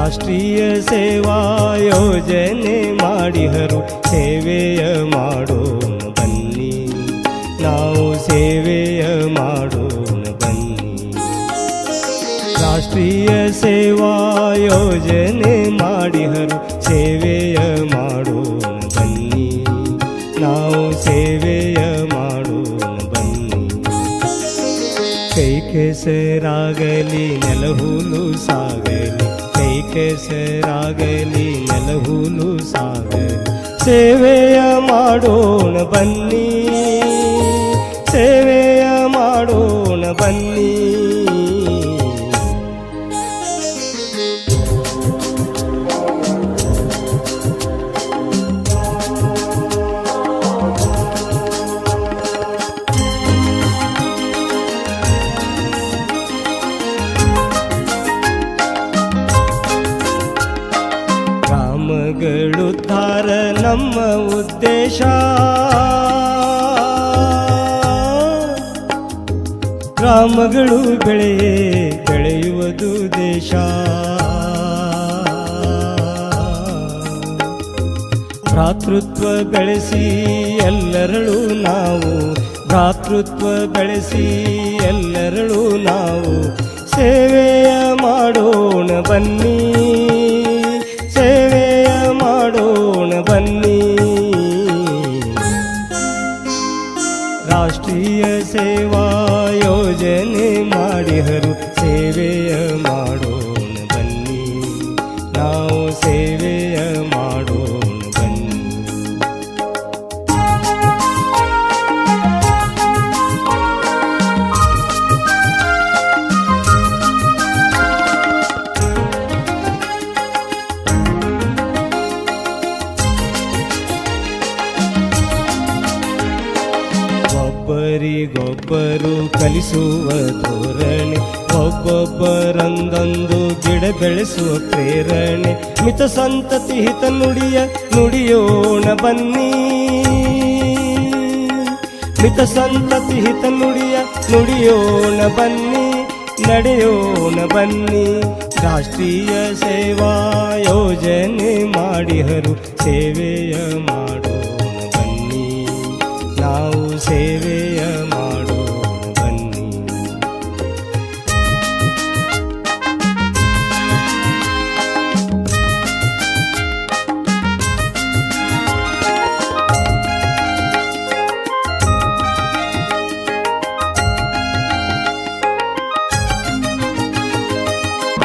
ರಾಷ್ಟ್ರೀಯ ಸೇವಾ ಯೋಜನೆ ಮಾಡಿಹರು ಸೇವೆಯ ಮಾಡೋಣ ಬನ್ನಿ, ನಾವು ಸೇವೆಯ ಮಾಡೋಣ ಬನ್ನಿ. ರಾಷ್ಟ್ರೀಯ ಸೇವಾ ಯೋಜನೆ ಮಾಡಿಹರು ಸೇವೆಯ ಮಾಡೋಣ ಬನ್ನಿ, ನಾವು ಸೇವೆಯ ಮಾಡೋಣ ಬನ್ನಿ. ಕೈ ಕೆಸರಾಗಲಿ ನೆಲಹುಲು ಸಾಗಲಿ, ಕೈ ಕೆಸರಾಗಲಿ ನೆಲಹುಲು ಸಾಗಲಿ, ಸೇವೆಯ ಮಾಡೋಣ ಬನ್ನಿ, ಸೇವೆಯ ಮಾಡೋಣ ಬನ್ನಿ. ಗ್ರಾಮಗಳುದ್ಧಾರ ನಮ್ಮ ಉದ್ದೇಶ, ಗ್ರಾಮಗಳು ಬೆಳೆಯುವುದು ದೇಶ. ಭ್ರಾತೃತ್ವ ಬೆಳೆಸಿ ಎಲ್ಲರಳು ನಾವು, ಭ್ರಾತೃತ್ವ ಬೆಳೆಸಿ ಎಲ್ಲರಳು ನಾವು, ಸೇವೆಯ ಮಾಡೋಣ ಬನ್ನಿ, ಸೇವೆಯ ಮಾಡೋಣ ಬನ್ನಿ. ರಾಷ್ಟ್ರೀಯ ಸೇವಾ ಯೋಜನೆ ಮಾಡಿಹರು ಸೇವೆಯ ಮಾಡೋಣ ಬನ್ನಿ, ನಾವು ಸೇವೆಯ ಮಾಡೋಣ ಬನ್ನಿ. ಒಬ್ಬರಿಗೊಬ್ಬರು ಕಲಿಸುವ ಧೋರಣೆ, ಒಬ್ಬೊಬ್ಬರಂದೊಂದು ಗಿಡ ಬೆಳೆಸುವ ಪ್ರೇರಣೆ, ಮಿತ ಸಂತತಿ ಹಿತ ನುಡಿಯೋಣ ಬನ್ನಿ, ಮಿತ ಸಂತತಿ ಹಿತ ನುಡಿಯೋಣ ಬನ್ನಿ, ನಡೆಯೋಣ ಬನ್ನಿ. ರಾಷ್ಟ್ರೀಯ ಸೇವಾ ಯೋಜನೆ ಮಾಡಿಹರು ಸೇವೆಯ ಮಾಡೋಣ ಬನ್ನಿ, ನಾವು ಸೇವೆಯ ಮಾಡೋಣ ಬನ್ನಿ.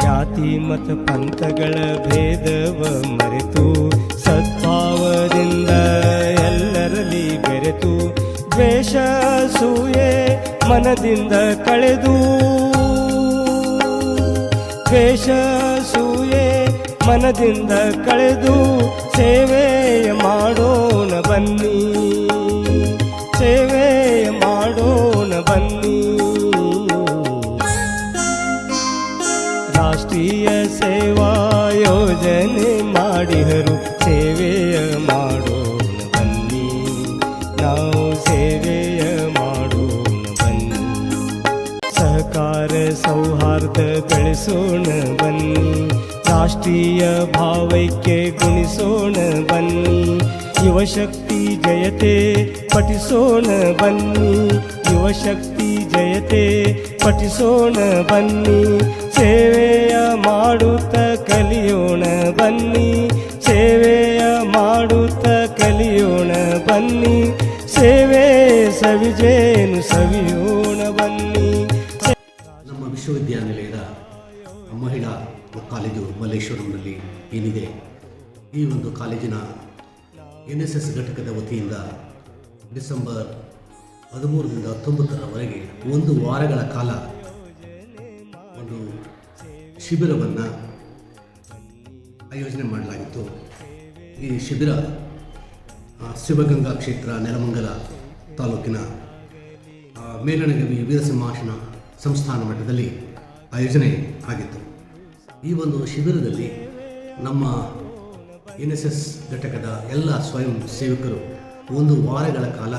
ಜಾತಿ ಮತ ಪಂಥಗಳ ಭೇದವ ಮರೆತು ಸದ್ಭಾವದಿಂದ ಎಲ್ಲರಲ್ಲಿ ಬೆರೆತು, ದ್ವೇಷ ಸೂಯೆ ಮನದಿಂದ ಕಳೆದು, ದ್ವೇಷ ಸೂಯೆ ಮನದಿಂದ ಕಳೆದು, ಸೇವೆಯ ಮಾಡೋಣ ಬನ್ನಿ, ಸೇವೆಯ ಮಾಡೋಣ ಬನ್ನಿ. ರಾಷ್ಟ್ರೀಯ ಸೇವಾ ಯೋಜನೆ ಮಾಡಿಹರು ಸೇವೆಯ ಮಾಡೋಣ ಬನ್ನಿ, ನಾವು ಸೇವೆಯ ಮಾಡೋಣ ಬನ್ನಿ. ಸಹಕಾರ ಸೌಹಾರ್ದ ಬೆಳೆಸೋಣ ಬನ್ನಿ, ರಾಷ್ಟ್ರೀಯ ಭಾವೈಕ್ಯ ಗುಣಿಸೋಣ ಬನ್ನಿ. ಯುವಶಕ್ತಿ ಜಯತೆ ಪಠಿಸೋಣ ಬನ್ನಿ, ಯುವಶಕ್ತಿ ಜಯತೆ ಪಠಿಸೋಣ ಬನ್ನಿ. ಸೇವೆಯ ಮಾಡುತ್ತ ಕಲಿಯೋಣ ಬನ್ನಿ, ಸೇವೆಯ ಮಾಡುತ್ತ ಕಲಿಯೋಣ ಬನ್ನಿ. ಸೇವೆ ಸವಿಜೇನು ಸವಿಯೋಣ ಬನ್ನಿ. ನಮ್ಮ ವಿಶ್ವವಿದ್ಯಾನಿಲಯದ ಮಹಿಳಾ ಕಾಲೇಜು ಮಲ್ಲೇಶ್ವರಂನಲ್ಲಿ ಏನಿದೆ, ಈ ಒಂದು ಕಾಲೇಜಿನ NSS ಘಟಕದ ವತಿಯಿಂದ ಡಿಸೆಂಬರ್ 13ರಿಂದ 19ರವರೆಗೆ 1 ವಾರಗಳ ಕಾಲ ಒಂದು ಶಿಬಿರವನ್ನು ಆಯೋಜನೆ ಮಾಡಲಾಗಿತ್ತು. ಈ ಶಿಬಿರ ಶಿವಗಂಗಾ ಕ್ಷೇತ್ರ ನೆಲಮಂಗಲ ತಾಲೂಕಿನ ಮೇಲಣಗವಿ ವೀರಸಿಂಹಾಸನ ಸಂಸ್ಥಾನ ಮಟ್ಟದಲ್ಲಿ ಆಯೋಜನೆ ಆಗಿತ್ತು. ಈ ಒಂದು ಶಿಬಿರದಲ್ಲಿ ನಮ್ಮ NSS ಘಟಕದ ಎಲ್ಲ ಸ್ವಯಂ ಸೇವಕರು 1 ವಾರಗಳ ಕಾಲ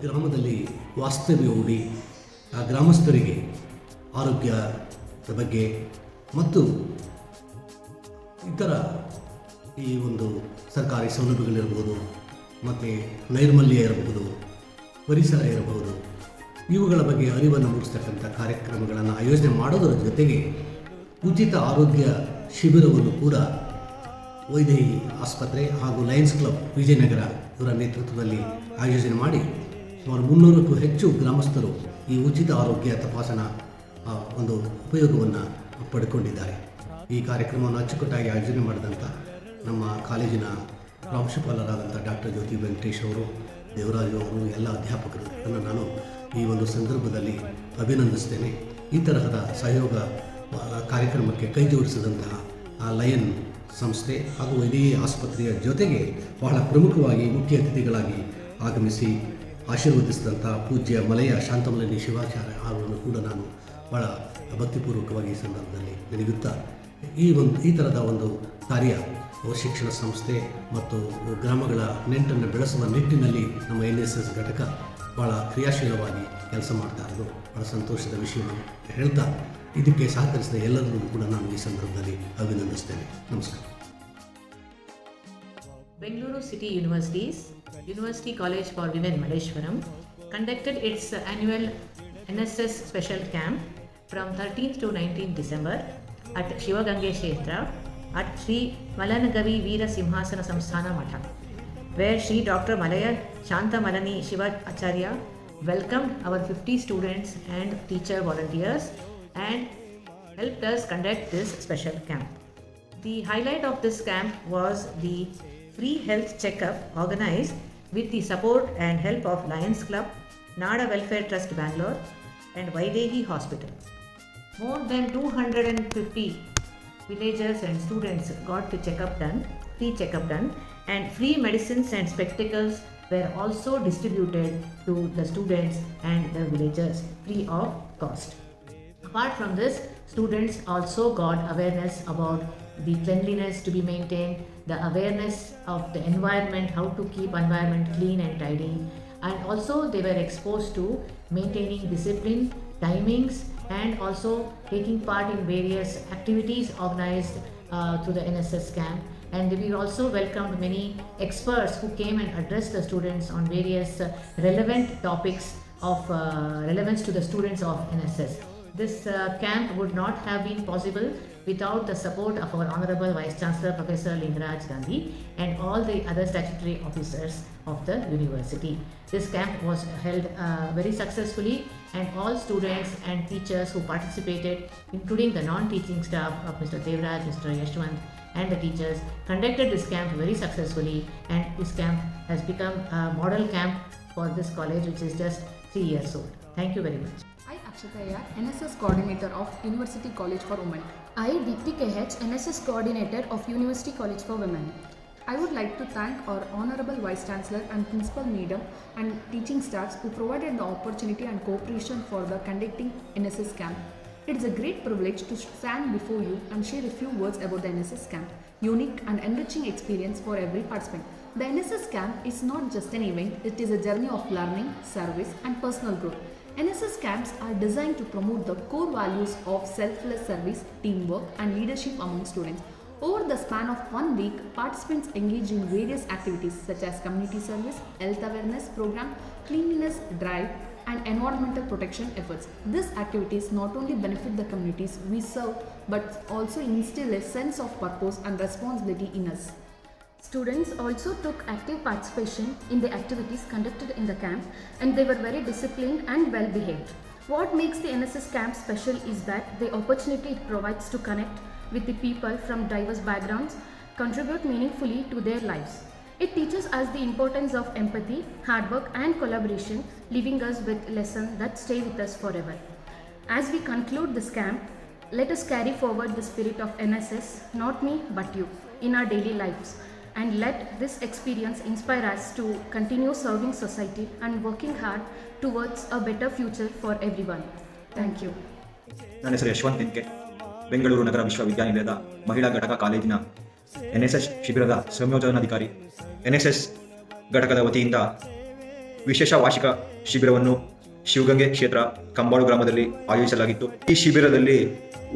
ಗ್ರಾಮದಲ್ಲಿ ವಾಸ್ತವ್ಯ ಹೂಡಿ ಆ ಗ್ರಾಮಸ್ಥರಿಗೆ ಆರೋಗ್ಯದ ಬಗ್ಗೆ ಮತ್ತು ಇತರ ಈ ಒಂದು ಸರ್ಕಾರಿ ಸೌಲಭ್ಯಗಳಿರ್ಬೋದು, ಮತ್ತು ನೈರ್ಮಲ್ಯ ಇರಬಹುದು, ಪರಿಸರ ಇರಬಹುದು, ಇವುಗಳ ಬಗ್ಗೆ ಅರಿವನ್ನು ಮೂಡಿಸ್ತಕ್ಕಂಥ ಕಾರ್ಯಕ್ರಮಗಳನ್ನು ಆಯೋಜನೆ ಮಾಡೋದರ ಜೊತೆಗೆ ಉಚಿತ ಆರೋಗ್ಯ ಶಿಬಿರವನ್ನು ಕೂಡ ವೈದೇಹಿ ಆಸ್ಪತ್ರೆ ಹಾಗೂ ಲಯನ್ಸ್ ಕ್ಲಬ್ ವಿಜಯನಗರ ಇವರ ನೇತೃತ್ವದಲ್ಲಿ ಆಯೋಜನೆ ಮಾಡಿ ಸುಮಾರು 300ಕ್ಕೂ ಹೆಚ್ಚು ಗ್ರಾಮಸ್ಥರು ಈ ಉಚಿತ ಆರೋಗ್ಯ ತಪಾಸಣಾ ಒಂದು ಉಪಯೋಗವನ್ನು ಪಡ್ಕೊಂಡಿದ್ದಾರೆ. ಈ ಕಾರ್ಯಕ್ರಮವನ್ನು ಅಚ್ಚುಕಟ್ಟಾಗಿ ಆಯೋಜನೆ ಮಾಡಿದಂಥ ನಮ್ಮ ಕಾಲೇಜಿನ ಪ್ರಾಂಶುಪಾಲರಾದಂಥ ಡಾಕ್ಟರ್ ಜ್ಯೋತಿ ವೆಂಕಟೇಶ್ ಅವರು, ದೇವರಾಜು ಅವರು, ಎಲ್ಲ ಅಧ್ಯಾಪಕರನ್ನು ನಾನು ಈ ಒಂದು ಸಂದರ್ಭದಲ್ಲಿ ಅಭಿನಂದಿಸ್ತೇನೆ. ಈ ತರಹದ ಸಹಯೋಗ ಕಾರ್ಯಕ್ರಮಕ್ಕೆ ಕೈ ಜೋಡಿಸಿದಂತಹ ಲಯನ್ ಸಂಸ್ಥೆ ಹಾಗೂ ವೈದೇಹಿ ಆಸ್ಪತ್ರೆಯ ಜೊತೆಗೆ ಬಹಳ ಪ್ರಮುಖವಾಗಿ ಮುಖ್ಯ ಅತಿಥಿಗಳಾಗಿ ಆಗಮಿಸಿ ಆಶೀರ್ವದಿಸಿದಂಥ ಪೂಜ್ಯ ಮಲಯ ಶಾಂತಮಲನಿ ಶಿವಾಚಾರ್ಯ ಅವರನ್ನು ಕೂಡ ನಾನು ಭಾಳ ಭಕ್ತಿಪೂರ್ವಕವಾಗಿ ಈ ಸಂದರ್ಭದಲ್ಲಿ ನೆನೆಯುತ್ತಾ ಈ ಥರದ ಒಂದು ಕಾರ್ಯ ಶಿಕ್ಷಣ ಸಂಸ್ಥೆ ಮತ್ತು ಗ್ರಾಮಗಳ ನೆಂಟನ್ನು ಬೆಳೆಸುವ ನಿಟ್ಟಿನಲ್ಲಿ ನಮ್ಮ NSS ಘಟಕ ಭಾಳ ಕ್ರಿಯಾಶೀಲವಾಗಿ ಕೆಲಸ ಮಾಡ್ತಾ ಇರೋದು ಭಾಳ ಸಂತೋಷದ ವಿಷಯವನ್ನು ಹೇಳ್ತಾ ಇದಕ್ಕೆ ಸಹಕರಿಸಿದ ಎಲ್ಲರಿಗೂ ಕೂಡ ನಾನು ಈ ಸಂದರ್ಭದಲ್ಲಿ ಅಭಿನಂದಿಸ್ತೇನೆ. ನಮಸ್ಕಾರ. Bengaluru City University College for Women Malleshwaram conducted its annual NSS special camp from 13th to 19th December at Shivagange Kshetra at Sri Malanagavi Veera Simhasana Samsthana Matha, where Sri Dr. Malaya Shantamalani Shiva Acharya welcomed our 50 students and teacher volunteers and helped us conduct this special camp. The highlight of this camp was the free health checkup organized with the support and help of Lions Club, Nada Welfare Trust Bangalore and Vaidehi Hospital. More than 250 villagers and students got the free checkup done, and free medicines and spectacles were also distributed to the students and the villagers free of cost. Apart from this, students also got awareness about the cleanliness to be maintained, the awareness of the environment, how to keep environment clean and tidy, and also they were exposed to maintaining discipline, timings, and also taking part in various activities organized through the NSS camp. And we also welcomed many experts who came and addressed the students on various relevant topics of relevance to the students of NSS. This camp would not have been possible without the support of our Honorable Vice Chancellor Professor Lingaraj Gandhi and all the other statutory officers of the university. This camp was held very successfully, and all students and teachers who participated, including the non-teaching staff of Mr. Devraj, Mr. Yashwant and the teachers, conducted this camp very successfully, and this camp has become a model camp for this college, which is just 3 years old. Thank you very much. I, Akshitaya, NSS Coordinator of University College for Women. I, Deepthi KH, NSS Coordinator of University College for Women. I would like to thank our Honorable Vice Chancellor and Principal Madam and teaching staffs who provided the opportunity and cooperation for the conducting NSS camp. It is a great privilege to stand before you and share a few words about the NSS camp, unique and enriching experience for every participant. The NSS camp is not just an event, it is a journey of learning, service and personal growth. NSS camps are designed to promote the core values of selfless service, teamwork and leadership among students. Over the span of 1 week, participants engage in various activities such as community service, health awareness program, cleanliness drive and environmental protection efforts. These activities not only benefit the communities we serve but also instill a sense of purpose and responsibility in us. Students also took active participation in the activities conducted in the camp, and they were very disciplined and well behaved. What makes the NSS camp special is that the opportunity it provides to connect with the people from diverse backgrounds, contribute meaningfully to their lives. It teaches us the importance of empathy, hard work and collaboration, leaving us with lessons that stay with us forever. As we conclude this camp, let us carry forward the spirit of NSS, not me but you, in our daily lives. And let this experience inspire us to continue serving society and working hard towards a better future for everyone. Thank you. ನನ್ನ ಹೆಸರು Yashwant N K. Bengaluru ನಗರ ವಿಶ್ವವಿದ್ಯಾನಿಲಯದ ಮಹಿಳಾ ಘಟಕ ಕಾಲೇಜಿನ NSS ಶಿಬಿರದ ಸಂಯೋಜನಾಧಿಕಾರಿ. NSS ಘಟಕದ ವತಿಯಿಂದ ವಿಶೇಷ ವಾರ್ಷಿಕ ಶಿಬಿರವನ್ನು ಶಿವಗಂಗೆ ಕ್ಷೇತ್ರ ಕಂಬಾಳು ಗ್ರಾಮದಲ್ಲಿ ಆಯೋಜಿಸಲಾಗಿತ್ತು. ಈ ಶಿಬಿರದಲ್ಲಿ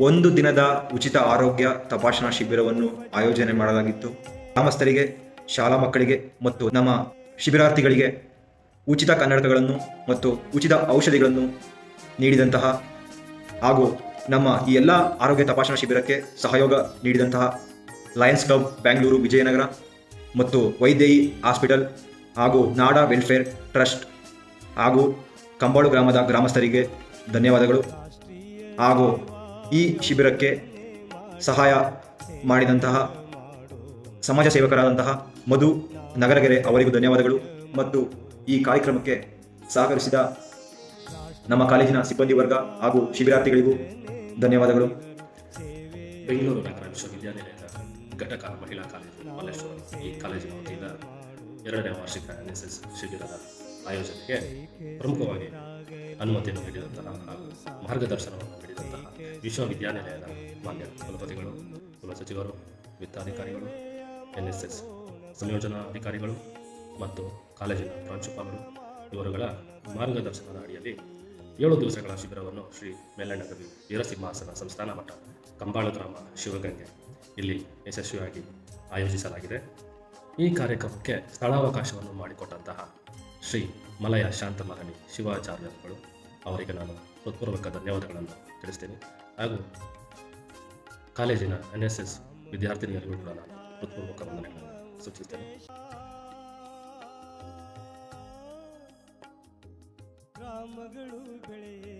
1 ದಿನದ ಉಚಿತ ಆರೋಗ್ಯ ತಪಾಸಣಾ ಶಿಬಿರವನ್ನು ಆಯೋಜನೆ ಮಾಡಲಾಗಿತ್ತು. ಗ್ರಾಮಸ್ಥರಿಗೆ, ಶಾಲಾ ಮಕ್ಕಳಿಗೆ ಮತ್ತು ನಮ್ಮ ಶಿಬಿರಾರ್ಥಿಗಳಿಗೆ ಉಚಿತ ಕನ್ನಡಕಗಳನ್ನು ಮತ್ತು ಉಚಿತ ಔಷಧಿಗಳನ್ನು ನೀಡಿದಂತಹ ಹಾಗೂ ನಮ್ಮ ಈ ಎಲ್ಲ ಆರೋಗ್ಯ ತಪಾಸಣಾ ಶಿಬಿರಕ್ಕೆ ಸಹಯೋಗ ನೀಡಿದಂತಹ ಲಯನ್ಸ್ ಕ್ಲಬ್ ಬ್ಯಾಂಗ್ಳೂರು ವಿಜಯನಗರ ಮತ್ತು ವೈದೇಹಿ ಹಾಸ್ಪಿಟಲ್ ಹಾಗೂ ನಾಡ ವೆಲ್ಫೇರ್ ಟ್ರಸ್ಟ್ ಹಾಗೂ ಕಂಬಾಳು ಗ್ರಾಮದ ಗ್ರಾಮಸ್ಥರಿಗೆ ಧನ್ಯವಾದಗಳು. ಹಾಗೂ ಈ ಶಿಬಿರಕ್ಕೆ ಸಹಾಯ ಮಾಡಿದಂತಹ ಸಮಾಜ ಸೇವಕರಾದಂತಹ ಮಧು ನಗರಗೆರೆ ಅವರಿಗೂ ಧನ್ಯವಾದಗಳು. ಮತ್ತು ಈ ಕಾರ್ಯಕ್ರಮಕ್ಕೆ ಸಹಕರಿಸಿದ ನಮ್ಮ ಕಾಲೇಜಿನ ಸಿಬ್ಬಂದಿ ವರ್ಗ ಹಾಗೂ ಶಿಬಿರಾರ್ಥಿಗಳಿಗೂ ಧನ್ಯವಾದಗಳು. ಬೆಂಗಳೂರು ನಗರ ವಿಶ್ವವಿದ್ಯಾನಿಲಯದ ಘಟಕ ಮಹಿಳಾ ಕಾಲೇಜು ಮಲ್ಲೇಶ್ವರ ಈ ಕಾಲೇಜಿನ ವತಿಯಿಂದ 2ನೇ ವಾರ್ಷಿಕ NSS ಶಿಬಿರದ ಆಯೋಜನೆಗೆ ಪ್ರಮುಖವಾಗಿ ಅನುಮತಿಯನ್ನು ನೀಡಿದಂತಹ ಹಾಗೂ ಮಾರ್ಗದರ್ಶನವನ್ನು ನೀಡಿದಂತಹ ವಿಶ್ವವಿದ್ಯಾನಿಲಯದ ಮಾನ್ಯ ಕುಲಪತಿಗಳು, ಕುಲಸಚಿವರು, ವಿತ್ತಾಧಿಕಾರಿಗಳು, NSS ಸಂಯೋಜನಾ ಅಧಿಕಾರಿಗಳು ಮತ್ತು ಕಾಲೇಜಿನ ಪ್ರಾಂಶುಪಾಲರು ಇವರುಗಳ ಮಾರ್ಗದರ್ಶನದ ಅಡಿಯಲ್ಲಿ 7 ದಿವಸಗಳ ಶಿಬಿರವನ್ನು ಶ್ರೀ ಮೇಲಣ್ಣಗವಿ ವೀರಸಿಂಹಾಸನ ಸಂಸ್ಥಾನ ಮಠ ಕಂಬಾಳು ಗ್ರಾಮ ಶಿವಗಂಗೆ ಇಲ್ಲಿ ಯಶಸ್ವಿಯಾಗಿ ಆಯೋಜಿಸಲಾಗಿದೆ. ಈ ಕಾರ್ಯಕ್ರಮಕ್ಕೆ ಸ್ಥಳಾವಕಾಶವನ್ನು ಮಾಡಿಕೊಟ್ಟಂತಹ ಶ್ರೀ ಮಲಯ ಶಾಂತಮಹನಿ ಶಿವಾಚಾರ್ಯರುಗಳು ಅವರಿಗೆ ನಾನು ಹೃತ್ಪೂರ್ವಕ ಧನ್ಯವಾದಗಳನ್ನು ತಿಳಿಸ್ತೇನೆ. ಹಾಗೂ ಕಾಲೇಜಿನ NSS ವಿದ್ಯಾರ್ಥಿನಿಯರಿಗೂ ಕೂಡ ನಾನು ಹೃತ್ಪೂರ್ವಕ ವಂದನೆಗಳನ್ನು ಸೂಚಿಸ್ತೇನೆ. ಗ್ರಾಮಗಳು ಬೆಳೆಯ